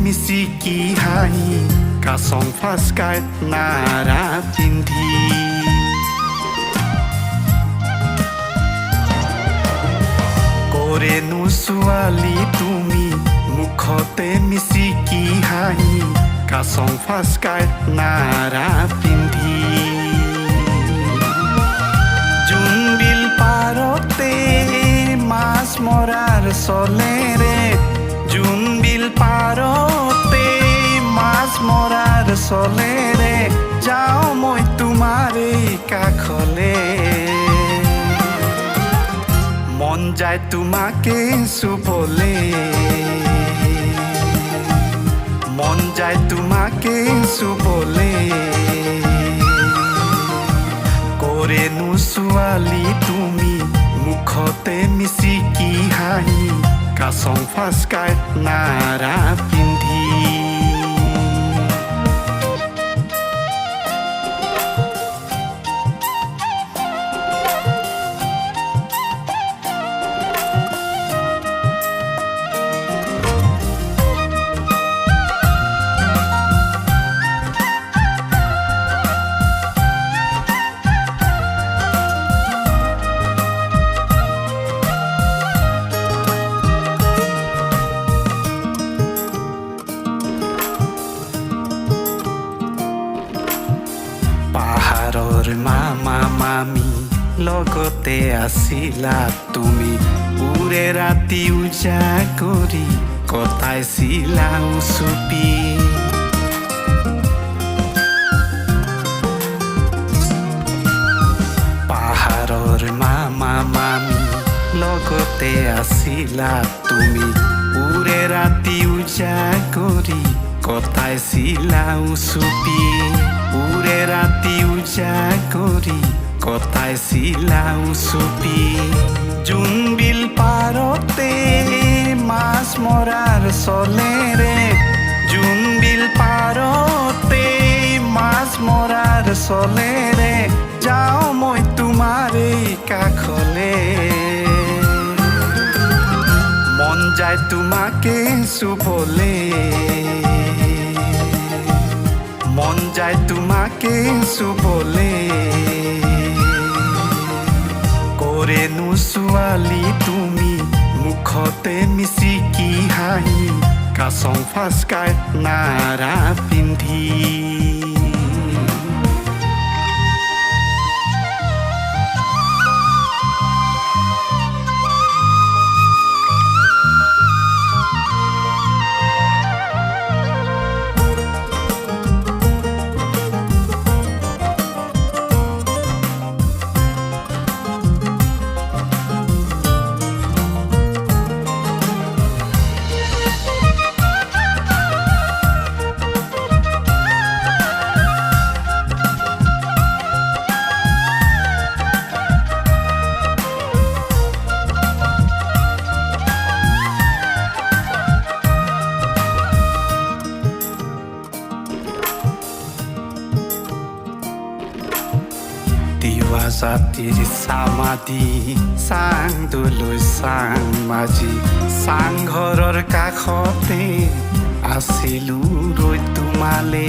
মিচিকি হাঁহি কাচং ফাচকাই নাৰা পিন্ধি কৰেনো ছোৱালী তুমি মুখতে মিচিকি হাঁহি কাচং ফাচকাই নাৰা পিন্ধি জোনবিল পাৰতে মাছ মৰাৰ চলেৰে জোনবিল পাৰতে মাছ মৰাৰ চলেৰে যাওঁ মই তোমাৰে কাষলে মন যায় তোমাকে চুবলে মন যায় তোমাকে চুবলে কৰেনো ছোৱালী তুমি মুখতে মিচিকি হাঁহি কাচং ফাচকাই নাৰা পিন্ধি পাহাৰৰ মামা মামী লগতে আছিলা তুমি উৰে ৰাতি উজাগৰি কটাইছিলা উচুপি পাহাৰৰ মামা মামী লগতে আছিলা তুমি উৰে ৰাতি উজাগৰি কটাইছিলা উচুপি উৰে ৰাতি উজাগৰি কটাইছিলা উচুপি জোনবিল পাৰতে মাছ মৰাৰ চলেৰে জোনবিল পাৰতে মাছ মৰাৰ চলেৰে যাওঁ মই তোমাৰে কাষলে মন যায় তোমাকে চুবলে মন যায় তোমাকে চুবলে কৰেনো ছোৱালী তুমি মুখতে মিচিকি হাঁহি কাচং ফাচকাই নাৰা পিন্ধি তিৱা জাতিৰ চামাদি চাংদলৈ চাং মাজি চাংঘৰৰ কাষতে আছিলো ৰৈ তোমালে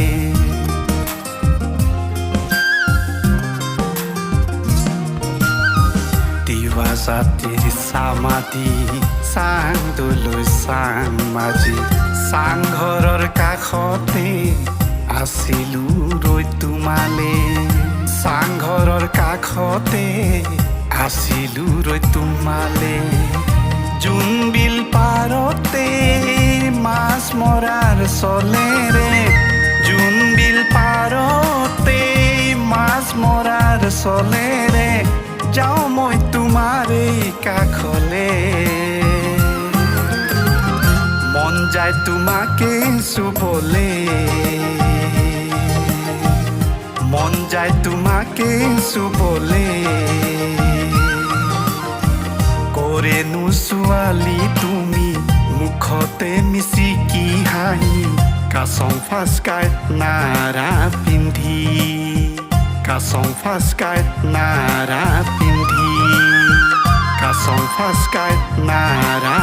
তিৱা জাতিৰ চামাদি চাংদলৈ চাং মাজি চাংঘৰৰ কাষতে আছিলো ৰৈ তোমালে চাংঘৰৰ কাষতে আছিলো ৰৈ তোমালে জোনবিল পাৰতে মাছ মৰাৰ চলেৰে জোনবিল পাৰতে মাছ মৰাৰ চলেৰে যাওঁ মই তোমাৰে কাষলে মন যায় তোমাকে চুবলে মন যায় তোমাকে চুবলে কৰেনো ছোৱালী তুমি মুখতে মিচিকি হাঁহি কাচং ফাচকাই নাৰা পিন্ধি কাচং ফাচকাই নাৰা পিন্ধি কাচং ফাচকাই নাৰা